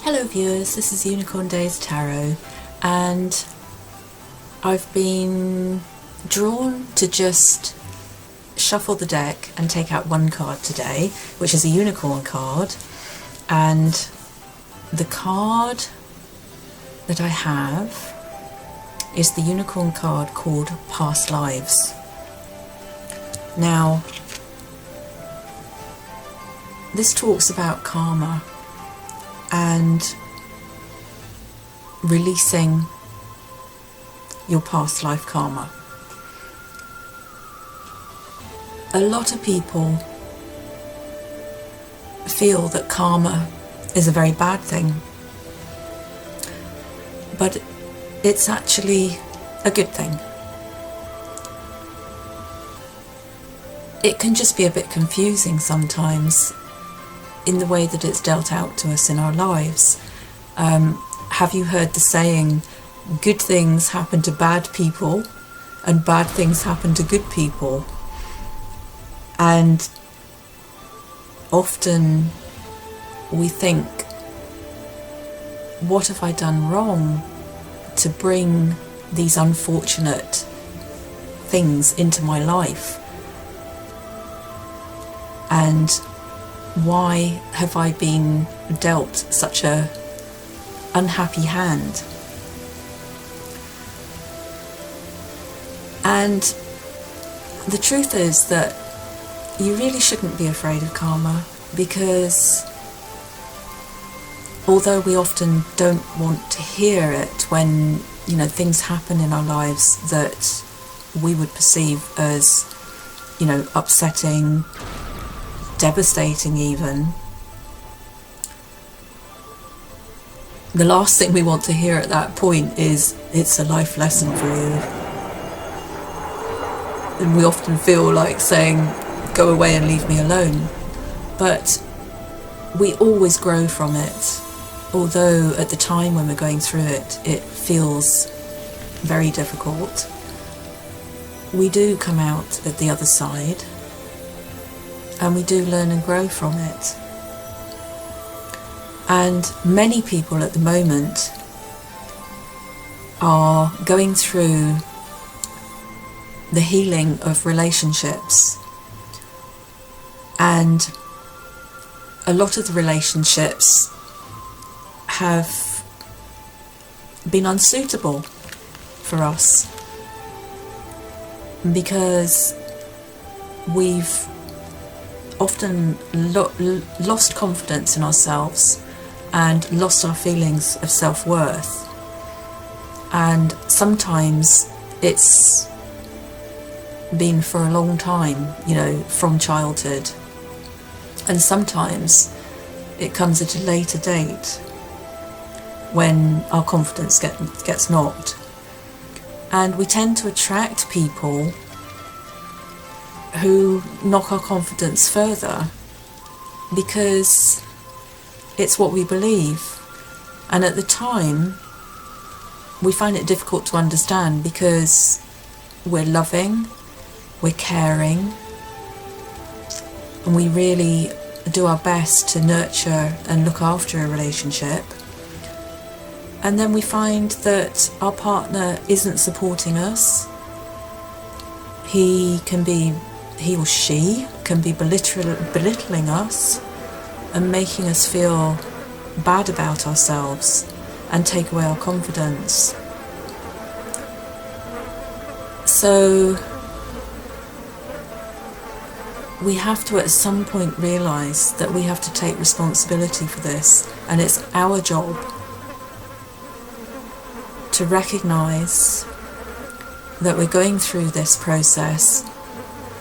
Hello viewers, this is Unicorn Days Tarot, and I've been drawn to just shuffle the deck and take out one card today, which is a unicorn card, and the card that I have is the unicorn card called Past Lives. Now, this talks about karma and releasing your past life karma. A lot of people feel that karma is a very bad thing, but it's actually a good thing. It can just be a bit confusing sometimes in the way that it's dealt out to us in our lives. Have you heard the saying, good things happen to bad people and bad things happen to good people? And often we think, what have I done wrong to bring these unfortunate things into my life? And why have I been dealt such a unhappy hand? And the truth is that you really shouldn't be afraid of karma, because although we often don't want to hear it when, things happen in our lives that we would perceive as, upsetting, devastating even, the last thing we want to hear at that point is, it's a life lesson for you. And we often feel like saying, go away and leave me alone. But we always grow from it. Although at the time when we're going through it, it feels very difficult, we do come out at the other side, and we do learn and grow from it. And many people at the moment are going through the healing of relationships, and a lot of the relationships have been unsuitable for us because we've often lost confidence in ourselves and lost our feelings of self-worth. And sometimes it's been for a long time, from childhood, and sometimes it comes at a later date when our confidence gets knocked, and we tend to attract people who knock our confidence further because it's what we believe. And at the time we find it difficult to understand because we're loving, we're caring, and we really do our best to nurture and look after a relationship. And then we find that our partner isn't supporting us. He or she can be belittling us and making us feel bad about ourselves and take away our confidence. So we have to at some point realise that we have to take responsibility for this, and it's our job to recognise that we're going through this process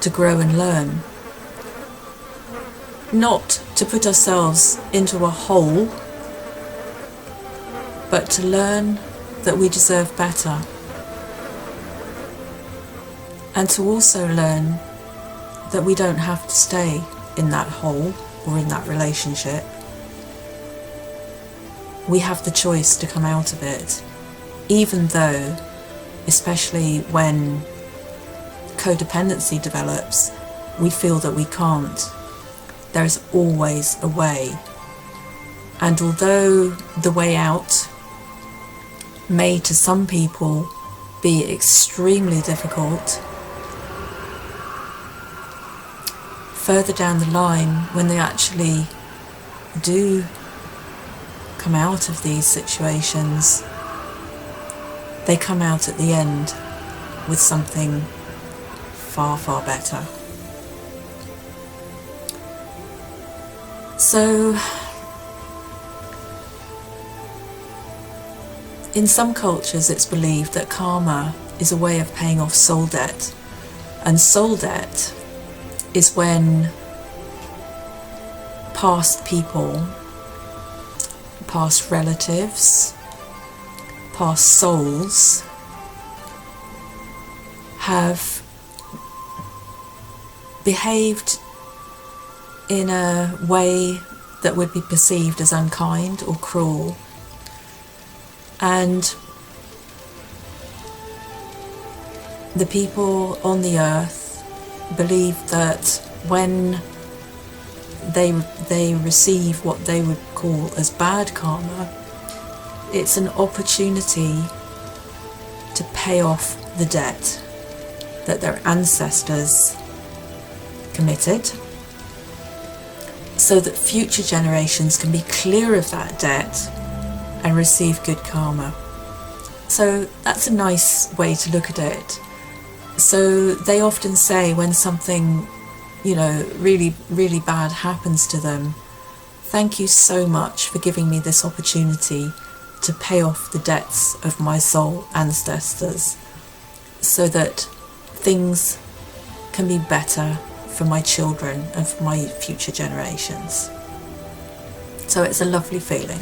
to grow and learn, not to put ourselves into a hole, but to learn that we deserve better, and to also learn that we don't have to stay in that hole or in that relationship. We have the choice to come out of it, even though, especially when codependency develops, we feel that we can't. There is always a way And although the way out may to some people be extremely difficult, further down the line, when they actually do come out of these situations, they come out at the end with something far, far better. So, in some cultures it's believed that karma is a way of paying off soul debt, and soul debt is when past people, past relatives, past souls have behaved in a way that would be perceived as unkind or cruel, and the people on the earth believe that when they receive what they would call as bad karma, it's an opportunity to pay off the debt that their ancestors committed, so that future generations can be clear of that debt and receive good karma. So that's a nice way to look at it. So they often say when something, really, really bad happens to them, thank you so much for giving me this opportunity to pay off the debts of my soul ancestors, so that things can be better for my children and for my future generations. So it's a lovely feeling.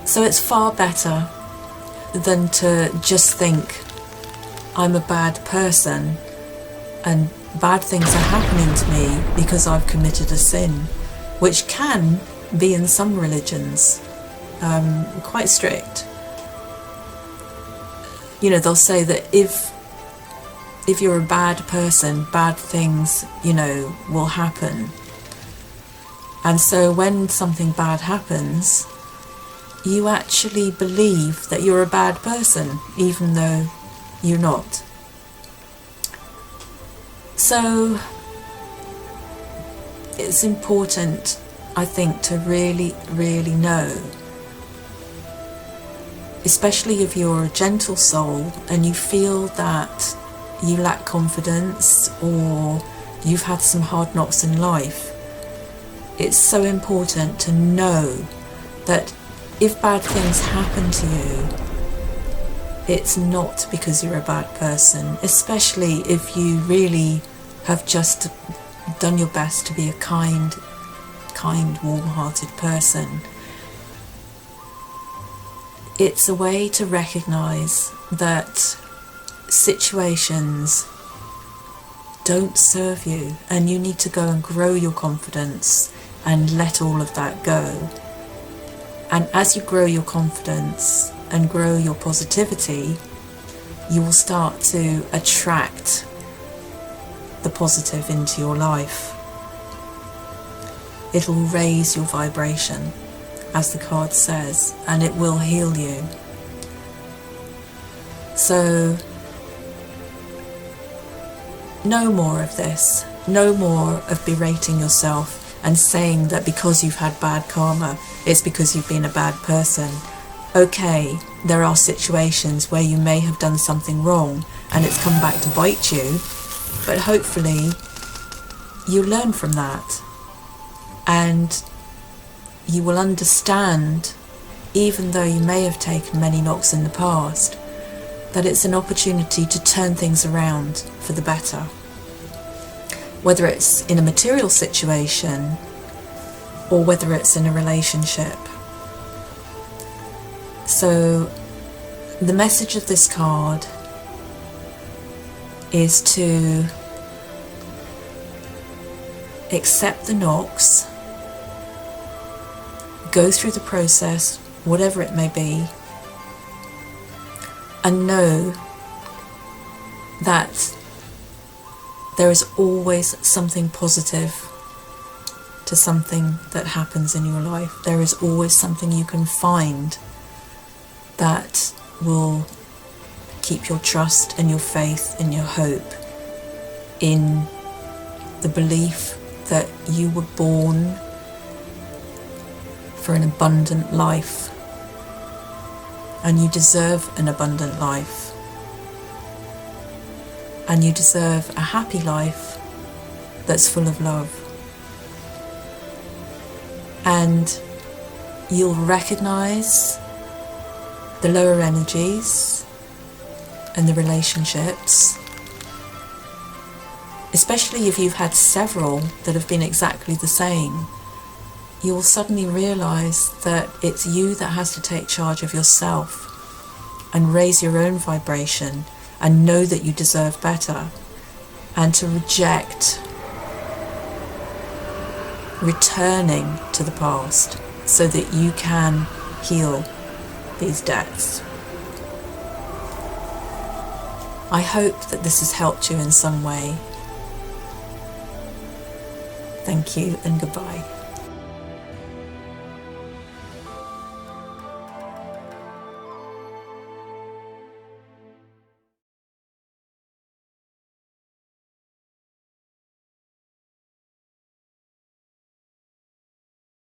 So it's far better than to just think I'm a bad person and bad things are happening to me because I've committed a sin, which can be in some religions quite strict. They'll say that if you're a bad person, bad things, will happen. And so when something bad happens, you actually believe that you're a bad person, even though you're not. So it's important, I think, to really, really know, especially if you're a gentle soul and you feel that you lack confidence or you've had some hard knocks in life, it's so important to know that if bad things happen to you, it's not because you're a bad person, especially if you really have just done your best to be a kind, warm-hearted person. It's a way to recognise that situations don't serve you, and you need to go and grow your confidence and let all of that go. And as you grow your confidence and grow your positivity, you will start to attract the positive into your life. It'll raise your vibration, as the card says, and it will heal you. So, no more of this. No more of berating yourself and saying that because you've had bad karma, it's because you've been a bad person. Okay, there are situations where you may have done something wrong and it's come back to bite you, but hopefully you learn from that and you will understand, even though you may have taken many knocks in the past, that it's an opportunity to turn things around for the better. Whether it's in a material situation or whether it's in a relationship. So the message of this card is to accept the knocks, go through the process, whatever it may be, and know that there is always something positive to something that happens in your life. There is always something you can find that will keep your trust and your faith and your hope in the belief that you were born for an abundant life, and you deserve an abundant life, and you deserve a happy life that's full of love. And you'll recognize the lower energies and the relationships, especially if you've had several that have been exactly the same. You'll suddenly realize that it's you that has to take charge of yourself and raise your own vibration and know that you deserve better, and to reject returning to the past so that you can heal these debts. I hope that this has helped you in some way. Thank you and goodbye.